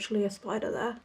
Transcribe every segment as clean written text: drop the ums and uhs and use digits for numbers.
literally a spider there.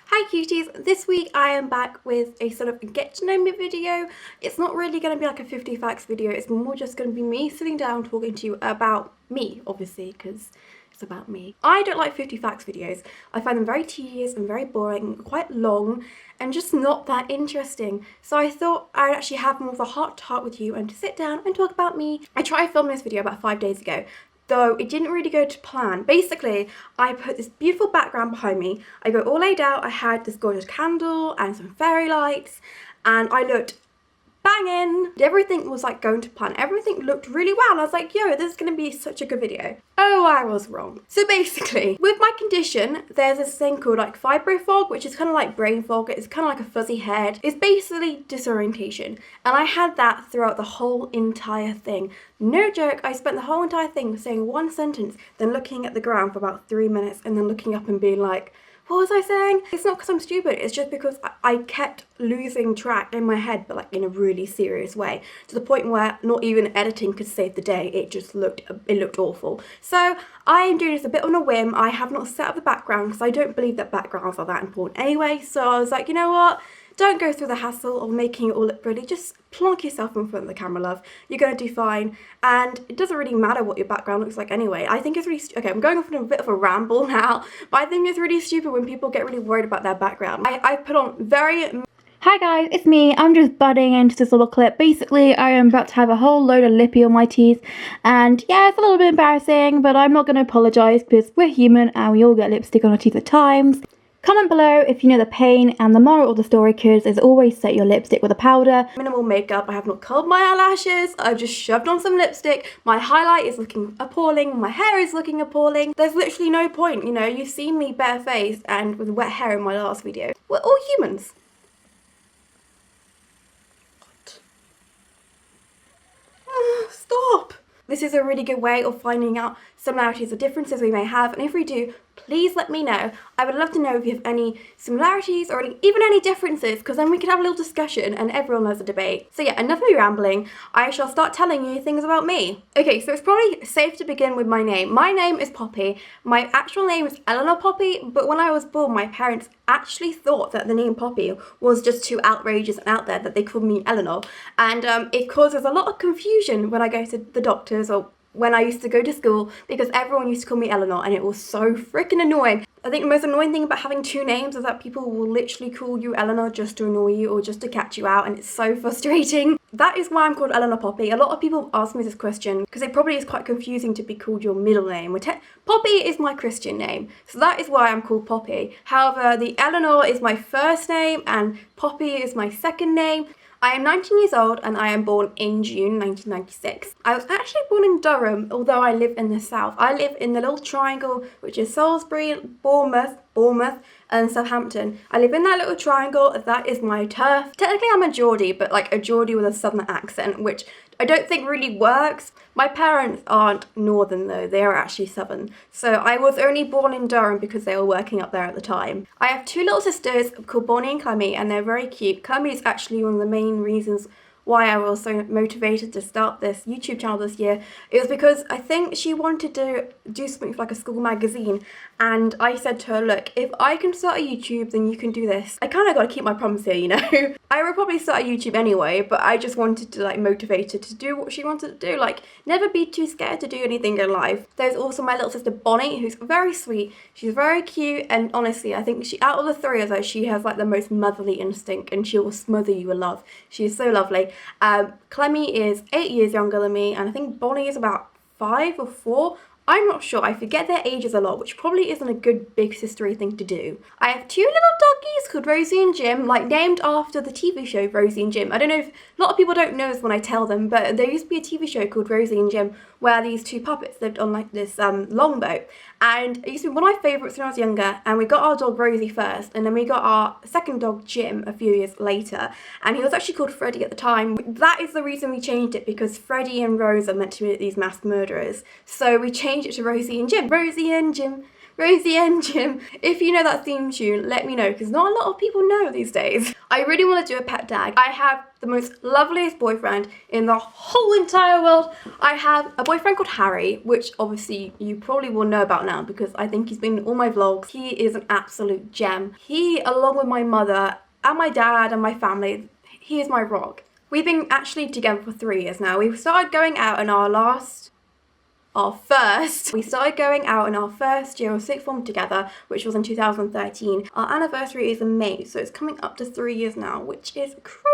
Hi cuties, this week I am back with a sort of get to know me video. It's not really going to be like a 50 facts video, it's more just going to be me sitting down talking to you about me, obviously, because it's about me. I don't like 50 facts videos. I find them very tedious and very boring, quite long, and just not that interesting. So I thought I'd actually have more of a heart-to-heart with you and to sit down and talk about me. I tried filming this video about 5 days ago, though it didn't really go to plan. Basically, I put this beautiful background behind me. I got all laid out. I had this gorgeous candle and some fairy lights, and I looked banging. Everything was like going to plan. Everything looked really well. I was like, yo, this is gonna be such a good video. Oh, I was wrong. So basically, with my condition, there's this thing called like fibro fog, which is kind of like brain fog. It's kind of like a fuzzy head. It's basically disorientation. And I had that throughout the whole entire thing. No joke, I spent the whole entire thing saying one sentence, then looking at the ground for about 3 minutes, and then looking up and being like, what was I saying? It's not because I'm stupid, it's just because I kept losing track in my head, but like in a really serious way, to the point where not even editing could save the day. It looked awful. So I am doing this a bit on a whim. I have not set up the background because I don't believe that backgrounds are that important anyway. So I was like, you know what? Don't go through the hassle of making it all look pretty. Just plonk yourself in front of the camera, love. You're going to do fine. And it doesn't really matter what your background looks like anyway. I think it's really... Okay, I'm going off on a bit of a ramble now. But I think it's really stupid when people get really worried about their background. I put on very... Hi guys, it's me. I'm just butting into this little clip. Basically, I am about to have a whole load of lippy on my teeth. And yeah, it's a little bit embarrassing, but I'm not going to apologise because we're human and we all get lipstick on our teeth at times. Comment below if you know the pain, and the moral of the story, kids, is always set your lipstick with a powder. Minimal makeup. I have not curled my eyelashes. I've just shoved on some lipstick. My highlight is looking appalling. My hair is looking appalling. There's literally no point, you know. You've seen me barefaced and with wet hair in my last video. We're all humans. Stop! This is a really good way of finding out similarities or differences we may have, and if we do, please let me know. I would love to know if you have any similarities or even any differences, because then we could have a little discussion and everyone loves a debate. So yeah, enough of me rambling. I shall start telling you things about me. Okay, so it's probably safe to begin with my name. My name is Poppy. My actual name is Eleanor Poppy, but when I was born, my parents actually thought that the name Poppy was just too outrageous and out there that they called me Eleanor. And it causes a lot of confusion when I go to the doctors or when I used to go to school, because everyone used to call me Eleanor and it was so freaking annoying. I think the most annoying thing about having two names is that people will literally call you Eleanor just to annoy you or just to catch you out, and it's so frustrating. That is why I'm called Eleanor Poppy. A lot of people ask me this question because it probably is quite confusing to be called your middle name. Poppy is my Christian name, so that is why I'm called Poppy. However, the Eleanor is my first name and Poppy is my second name. I am 19 years old and I am born in June 1996. I was actually born in Durham, although I live in the south. I live in the little triangle, which is Salisbury, Bournemouth, and Southampton. I live in that little triangle. That is my turf. Technically I'm a Geordie, but like a Geordie with a southern accent, which I don't think really works. My parents aren't northern though, they are actually southern. So I was only born in Durham because they were working up there at the time. I have two little sisters called Bonnie and Clemmy, and they're very cute. Clemmy is actually one of the main reasons why I was so motivated to start this YouTube channel this year. It was because I think she wanted to do something for like a school magazine, and I said to her, look, if I can start a YouTube, then you can do this. I kind of got to keep my promise here, you know. I would probably start a YouTube anyway, but I just wanted to like motivate her to do what she wanted to do, like never be too scared to do anything in life. There's also my little sister Bonnie, who's very sweet. She's very cute, and honestly, I think out of the three of us, she has like the most motherly instinct, and she will smother you with love. She is so lovely. Clemmy is 8 years younger than me, and I think Bonnie is about 5 or 4. I'm not sure, I forget their ages a lot, which probably isn't a good big sistery thing to do. I have two little doggies called Rosie and Jim, like named after the TV show Rosie and Jim. I don't know if a lot of people don't know this when I tell them, but there used to be a TV show called Rosie and Jim where these two puppets lived on like this longboat, and it used to be one of my favourites when I was younger. And we got our dog Rosie first, and then we got our second dog Jim a few years later, and he was actually called Freddie at the time. That is the reason we changed it, because Freddie and Rose are meant to be these mass murderers, so we changed it to Rosie and Jim. Rosie and Jim, Rosie and Jim. If you know that theme tune, let me know, because not a lot of people know these days. I really want to do a pet tag. I have the most loveliest boyfriend in the whole entire world. I have a boyfriend called Harry, which obviously you probably will know about now because I think he's been in all my vlogs. He is an absolute gem. He, along with my mother and my dad and my family, he is my rock. We've been actually together for 3 years now. We started going out in we started going out in our first year of sixth form together, which was in 2013. Our anniversary is in May, so it's coming up to 3 years now, which is crazy.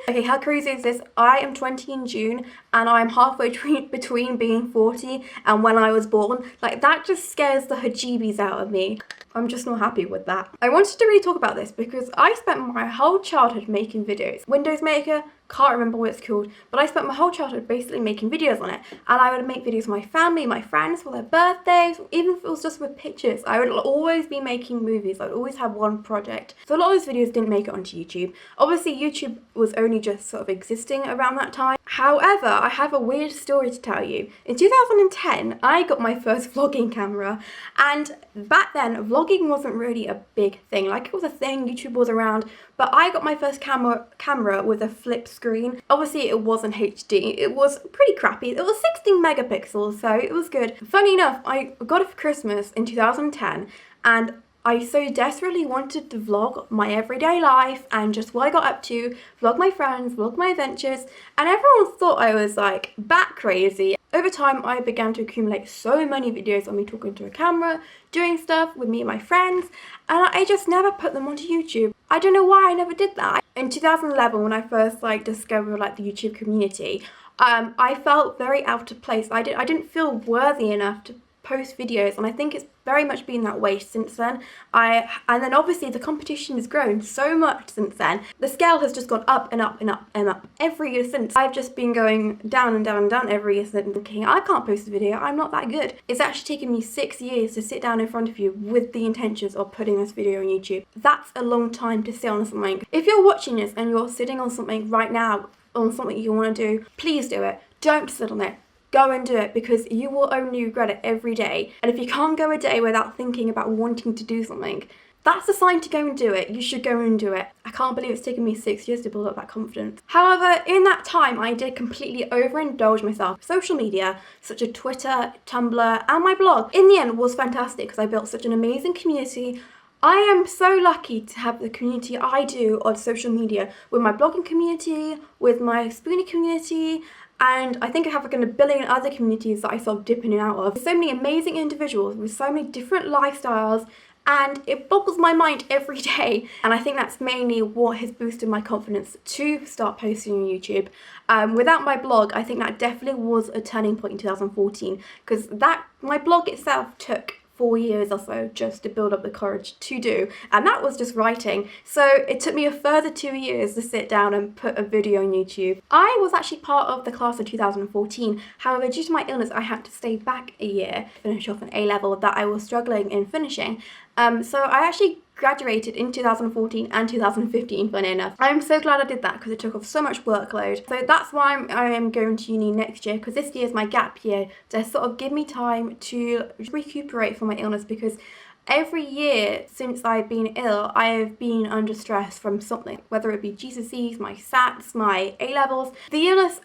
Okay, how crazy is this? I am 20 in June, and I'm halfway between being 40 and when I was born. Like, that just scares the Gebbes out of me. I'm just not happy with that. I wanted to really talk about this because I spent my whole childhood making videos. Windows Maker, can't remember what it's called, but I spent my whole childhood basically making videos on it. And I would make videos with my family, my friends for their birthdays, even if it was just with pictures. I would always be making movies. I would always have one project. So a lot of those videos didn't make it onto YouTube. Obviously, YouTube was only just sort of existing around that time. However, I have a weird story to tell you. In 2010, I got my first vlogging camera, and back then, vlogging wasn't really a big thing. Like, it was a thing, YouTube was around, but I got my first camera with a flip screen. Obviously, it wasn't HD. It was pretty crappy. It was 16 megapixels, so it was good. Funny enough, I got it for Christmas in 2010, and I so desperately wanted to vlog my everyday life and just what I got up to, vlog my friends, vlog my adventures, and everyone thought I was like bat crazy. Over time, I began to accumulate so many videos of me talking to a camera, doing stuff with me and my friends, and I just never put them onto YouTube. I don't know why I never did that. In 2011, when I first discovered the YouTube community, I felt very out of place. I didn't feel worthy enough to post videos, and I think it's very much been that way since then. And then obviously the competition has grown so much since then. The scale has just gone up and up and up and up every year since. I've just been going down and down and down every year since, thinking I can't post a video, I'm not that good. It's actually taken me 6 years to sit down in front of you with the intentions of putting this video on YouTube. That's a long time to sit on something. If you're watching this and you're sitting on something right now, on something you want to do, please do it. Don't sit on it. Go and do it, because you will only regret it every day. And if you can't go a day without thinking about wanting to do something, that's a sign to go and do it. You should go and do it. I can't believe it's taken me 6 years to build up that confidence. However, in that time, I did completely overindulge myself. Social media, such as Twitter, Tumblr, and my blog, in the end was fantastic because I built such an amazing community. I am so lucky to have the community I do on social media, with my blogging community, with my spoonie community, and I think I have a billion other communities that I sort of dip in and out of. So many amazing individuals with so many different lifestyles, and it boggles my mind every day. And I think that's mainly what has boosted my confidence to start posting on YouTube. Without my blog, I think that definitely was a turning point in 2014, because my blog itself took 4 years or so just to build up the courage to do, and that was just writing. So it took me a further 2 years to sit down and put a video on YouTube. I was actually part of the class of 2014, however due to my illness I had to stay back a year to finish off an A-level that I was struggling in finishing. So I actually graduated in 2014 and 2015, funny enough. I'm so glad I did that because it took off so much workload. So that's why I am going to uni next year, because this year is my gap year to sort of give me time to recuperate from my illness, because every year since I've been ill, I have been under stress from something, whether it be GCSEs, my SATs, my A-levels. The illness,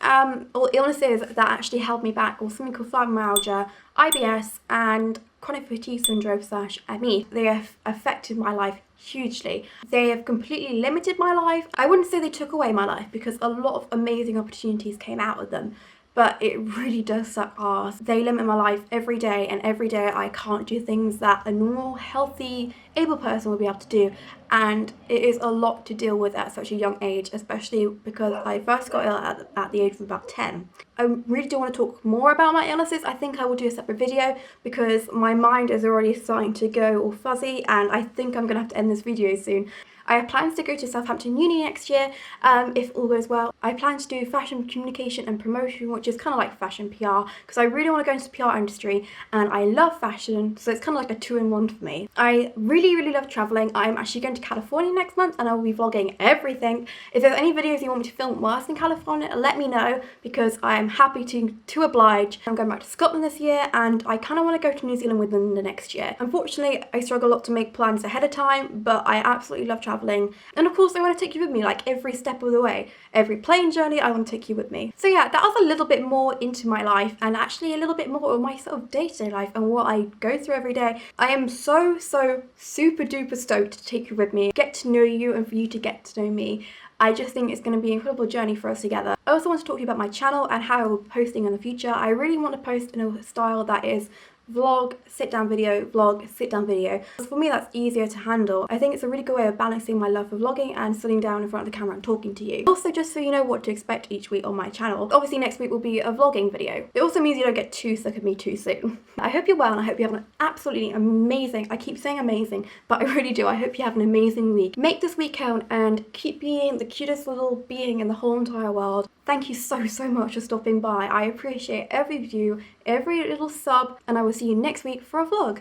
or illnesses that actually held me back was something called fibromyalgia, IBS, and chronic fatigue syndrome / ME. They have affected my life hugely. They have completely limited my life. I wouldn't say they took away my life, because a lot of amazing opportunities came out of them, but it really does suck ass. They limit my life every day, and every day I can't do things that a normal, healthy, able person would be able to do, and it is a lot to deal with at such a young age, especially because I first got ill at the age of about 10. I really do want to talk more about my illnesses. I think I will do a separate video because my mind is already starting to go all fuzzy, and I think I'm going to have to end this video soon. I have plans to go to Southampton Uni next year, if all goes well. I plan to do fashion communication and promotion, which is kind of like fashion PR, because I really want to go into the PR industry and I love fashion, so it's kind of like a two-in-one for me. I really love traveling. I'm actually going to California next month and I'll be vlogging everything. If there's any videos you want me to film whilst in California, let me know, because I'm happy to oblige. I'm going back to Scotland this year and I kind of want to go to New Zealand within the next year. Unfortunately, I struggle a lot to make plans ahead of time, but I absolutely love traveling. And of course, I want to take you with me, like every step of the way. Every plane journey, I want to take you with me. So yeah, that was a little bit more into my life and actually a little bit more of my sort of day-to-day life and what I go through every day. I am so super duper stoked to take you with me, get to know you, and for you to get to know me. I just think it's going to be an incredible journey for us together. I also want to talk to you about my channel and how I will be posting in the future. I really want to post in a style that is vlog, sit down video, vlog, sit down video. For me, that's easier to handle. I think it's a really good way of balancing my love for vlogging and sitting down in front of the camera and talking to you. Also, just so you know what to expect each week on my channel. Obviously, next week will be a vlogging video. It also means you don't get too sick of me too soon. I hope you're well and I hope you have an absolutely amazing, I keep saying amazing, but I really do. I hope you have an amazing week. Make this week count and keep being the cutest little being in the whole entire world. Thank you so much for stopping by. I appreciate every view, every little sub, and I will see you next week for a vlog.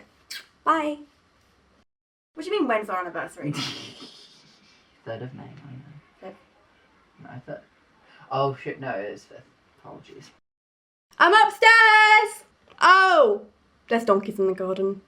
Bye. What do you mean, when's our anniversary? 3rd of May, I know. 5th. No, 3rd. Oh shit, no, it's 5th. Apologies. I'm upstairs! Oh! There's donkeys in the garden.